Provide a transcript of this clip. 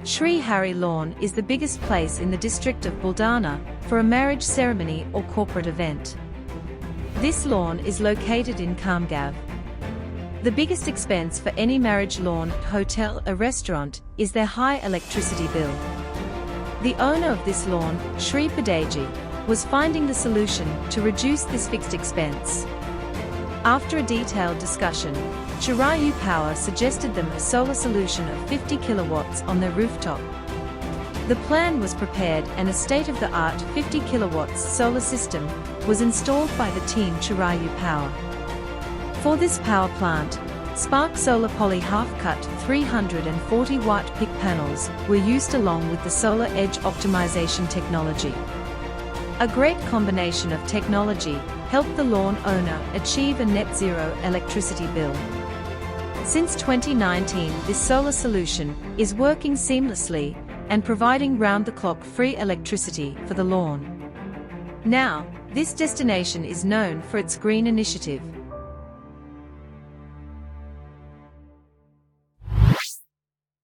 Shri Hari lawn is the biggest place in the district of Buldhana for a marriage ceremony or corporate event. This lawn is located in Khamgoan. The biggest expense for any marriage lawn, hotel or restaurant is their high electricity bill. The owner of this lawn, Shri Padeji, was finding the solution to reduce this fixed expense. After a detailed discussion, Chirayu Power suggested them a solar solution of 50 kilowatts on their rooftop. The plan was prepared and a state-of-the-art 50 kilowatts solar system was installed by the team Chirayu Power. For this power plant, Spark Solar Poly half-cut 340-watt peak panels were used along with the solar edge optimization technology. A great combination of technology helped the lawn owner achieve a net zero electricity bill. Since 2019, this solar solution is working seamlessly and providing round-the-clock free electricity for the lawn. Now, this destination is known for its green initiative.